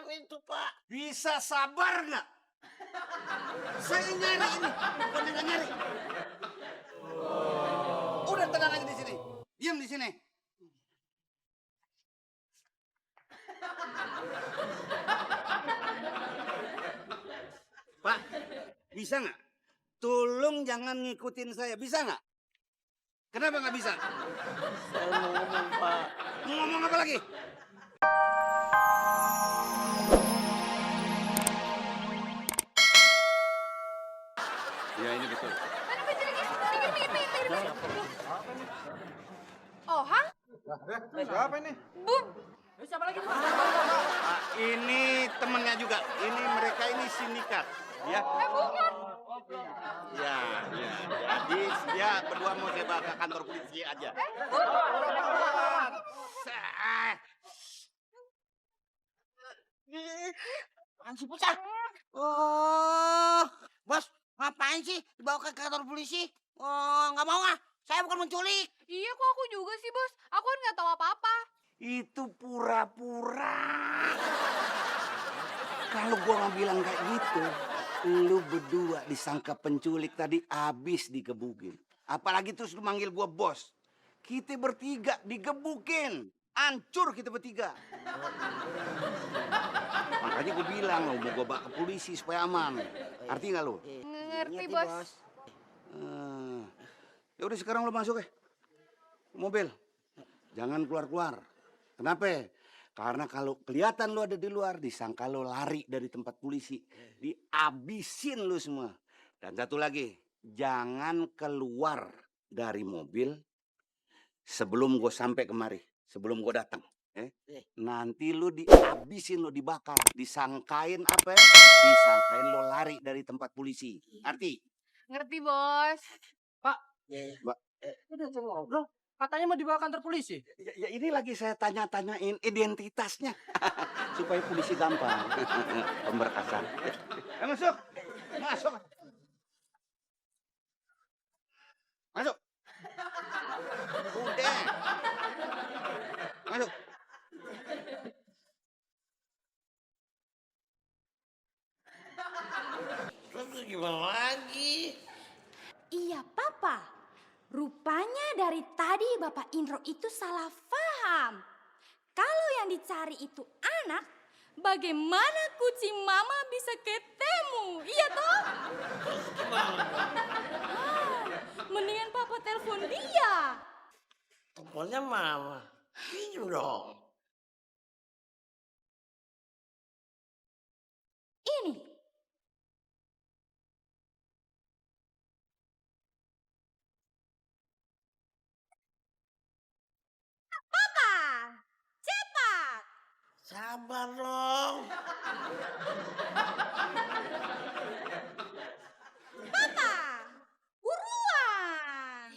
bukan itu, Pak. Bisa sabar nggak? Saya nyari ini, bukan nggak nyari. Udah tenang aja di sini. Diam di sini. Pak, bisa nggak? Tolong jangan ngikutin saya, bisa nggak? Kenapa nggak bisa? Saya mau ngomong, Pak. Mau ngomong apa lagi? Ya ini betul. Oh, Hang? Siapa ini? Bum. Siapa lagi? Ini temennya juga. Ini mereka ini sindikat. Ya. Bukan. Ya. Jadi dia berdua mau saya bawa ke kantor polisi aja. Apaan sih, bocah? Oh, bos, ngapain sih dibawa ke kantor polisi? Oh, nggak mau ah. Saya bukan menculik. Iya, kok aku juga sih, Bos. Aku kan nggak tahu apa-apa. Itu pura-pura. Kalau gua nggak bilang kayak gitu, lu berdua disangka penculik tadi abis digebukin. Apalagi terus lu manggil gua bos. Kita bertiga digebukin. Hancur kita bertiga. Makanya gue bilang lo mau gue bawa ke polisi supaya aman. Arti nggak lo? Ngerti, Bos. Ya udah sekarang lo masuk mobil. Jangan keluar-keluar. Kenapa? Karena kalau kelihatan lo ada di luar, disangka lo lari dari tempat polisi, diabisin lo semua. Dan satu lagi, jangan keluar dari mobil sebelum gue sampai kemari, sebelum gue datang. Nanti lo dihabisin, lo dibakar, disangkain apa? Disangkain lo lari dari tempat polisi. Arti? Ngerti, Bos. Pak. Mbak. Udah ngobrol. Katanya mau dibawa kantor polisi. Ya ini lagi saya tanya-tanyain identitasnya. Supaya polisi gampang. Pemberkasan. Masuk. Masuk. Masuk. Udah. Masuk. Terus gimana lagi? Iya, Papa. Rupanya dari tadi Bapak Indro itu salah paham. Kalau yang dicari itu anak, bagaimana kucing Mama bisa ketemu? Iya toh? Mendingan Papa telepon dia. Teleponnya Mama. Pinjam dong. Ini. Papa, cepat. Sabar dong. Papa, buruan.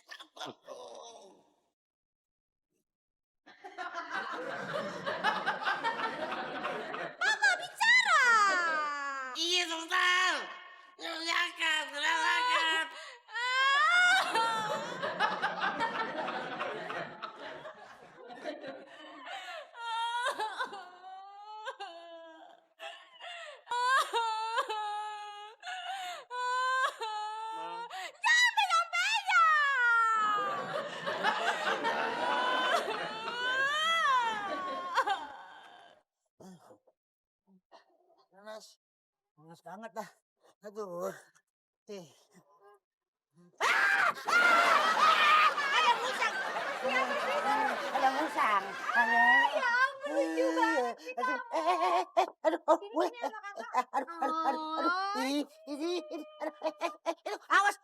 Sabar dong. Papa bicara. Iya, Sultan. Silakan, silakan. Jangan pegang-pegang. Panas banget dah. Aduh. Ada musang. Ada musang. Ya ampun, lucu banget sih, Aduh, Papa. aduh, Sini, sama Kakak. aduh, awas,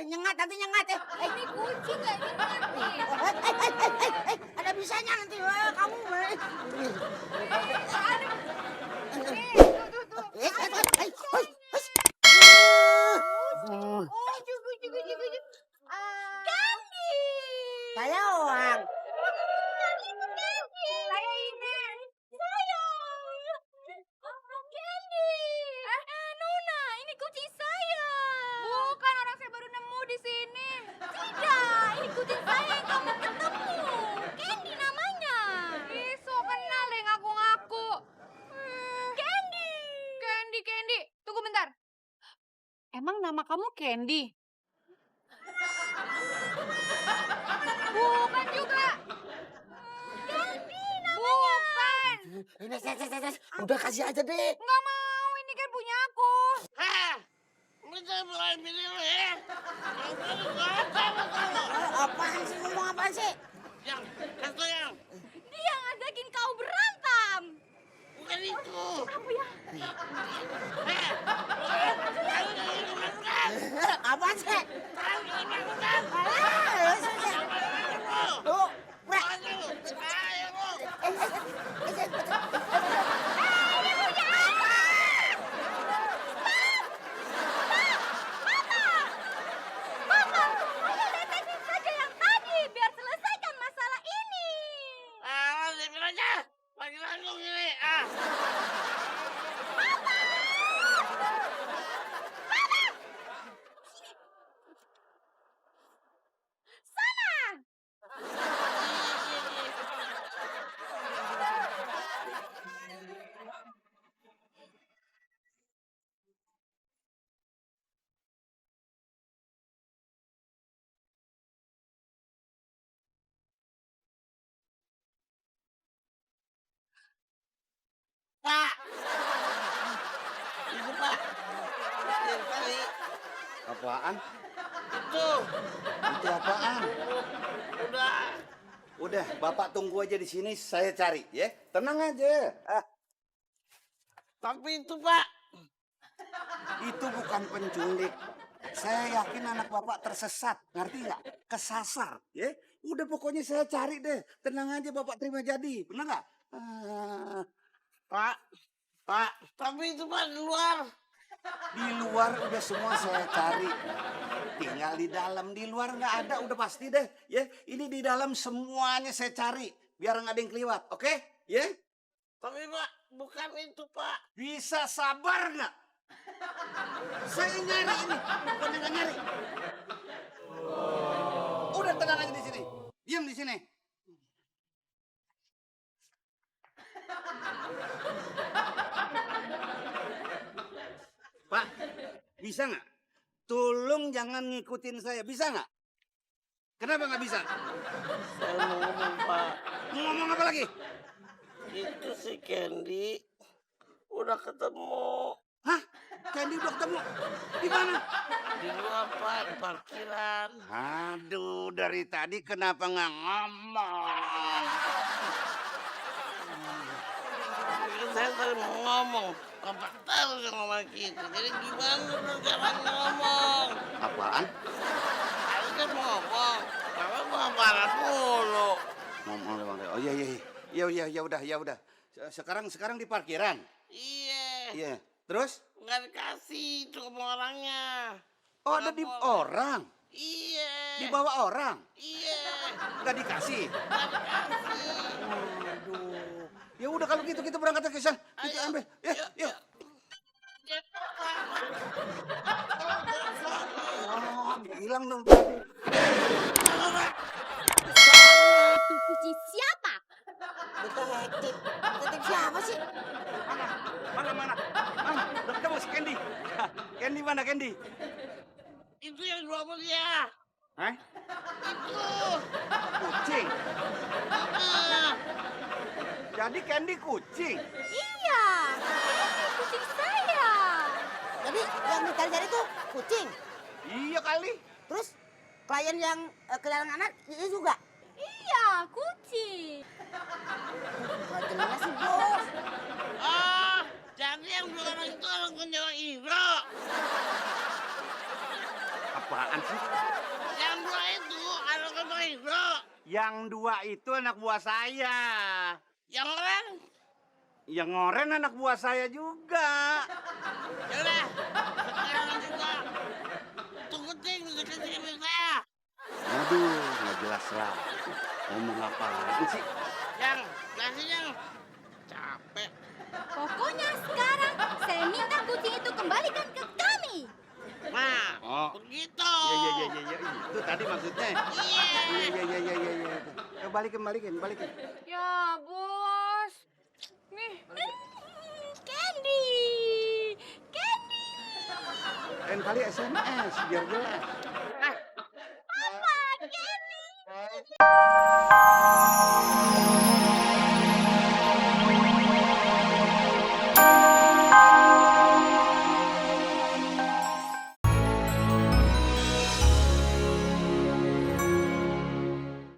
nyengat nanti nyengat ya. Ini kucing nggak ini Ada bisanya nanti, kamu. Oh, cukup. Candy. Saya orang. Saya ini. Sayang. Candy. Nona, ini kucing saya. Bukan, orang saya baru nemu di sini. Tidak, ini kucing saya yang kamu ketemu. Candy namanya. Ih, so kenal deh ngaku-ngaku. nama kamu Candy? Bukan juga. Candy namanya. Bukan. Udah kasih aja deh. Nggak mau, ini kan punya aku. Hah? Bisa mulai pilih lo ya? Apaan sih? Ngomong apaan sih? Yang, satu yang. Dia ngajakin kau berantem. Bukan itu. Apaan sih? Tuh, Mama, ayo letesin saja yang tadi biar selesaikan masalah ini. Diambil aja. Lagi nanggung ini. Ah. Pak. Itu Pak. Yang kali Apaan? itu. Itu apaan? Udah. Udah, Bapak tunggu aja di sini, saya cari ya. Tenang aja. Ah, Tapi itu Pak. itu bukan penculik. Saya yakin anak Bapak tersesat, ngerti nggak? Kesasar, ya. Udah pokoknya saya cari deh. Tenang aja Bapak terima jadi, benar nggak? Ah, Pak. Pak. Tapi itu Pak di luar. di luar udah semua saya cari. Tinggal di dalam, di luar nggak ada, udah pasti deh. Ya, ini di dalam semuanya saya cari, biar nggak ada yang keliwat, oke? Ya, Tapi Pak, bukan itu Pak. bisa sabar nggak? Saya nyari ini, bukan nggak nyari. Udah tenang aja di sini, diam di sini. Pak, bisa nggak? Tolong jangan ngikutin saya, bisa nggak? Kenapa nggak bisa? Saya mau ngomong Pak. Mau ngomong apa lagi? Itu si Candy udah ketemu. Hah? Candy udah ketemu? Di mana? Di luar Pak, di parkiran. Aduh, dari tadi kenapa nggak ngomong? Saya tadi mau ngomong. Bapak tahu yang ngomong gitu. Jadi gimana dong jangan ngomong. Apaan? Saya kan mau ngomong. Bapak mau marah mulu. Ngomong Bang. Oh iya iya. Ya udah. Sekarang di parkiran. Iya. Iya. Terus? Nggak dikasih itu sama orangnya. Oh, ada di orang. Iya. Dibawa orang. Iya. Nggak dikasih. Nggak dikasih. Aduh. Ya udah kalau gitu kita berangkat ke sana. Kita Ayo, ambil. Ya, yuk. Oh, hilang dong tadi. Itu kucing siapa? Detektif. Detektif siapa sih? Mana? Udah ketemu si Candy. Candy mana Candy? Itu yang dua sama dia. Hah? Itu. Kucing. Ah. Jadi Candy kucing. Iya, ini kucing saya. Jadi yang dicari-cari itu kucing. Iya kali. Terus klien yang kehilangan anak itu juga. Iya, kucing. Gak jelas sih bos. Oh, jadi yang dua orang itu orang penjaga Indro. Apaan sih? Yang dua itu orang penjaga Indro. Yang dua itu anak buah saya. Yang orang, Yang ngoren anak buah saya juga. yaudah. Sekarang juga. Tunggu ting, deketin saya. Aduh, nggak jelas lah. Ngomong apaan sih? Yang, kasih yang. Capek. Pokoknya sekarang saya minta kucing itu kembalikan ke kami. Nah, Oh. begitu. Iya. Itu tadi maksudnya. Iya. Iya. Balikin. Ya, Bos. Nih, Candy. lain kali SMS biar jelas. Papa, Kenny.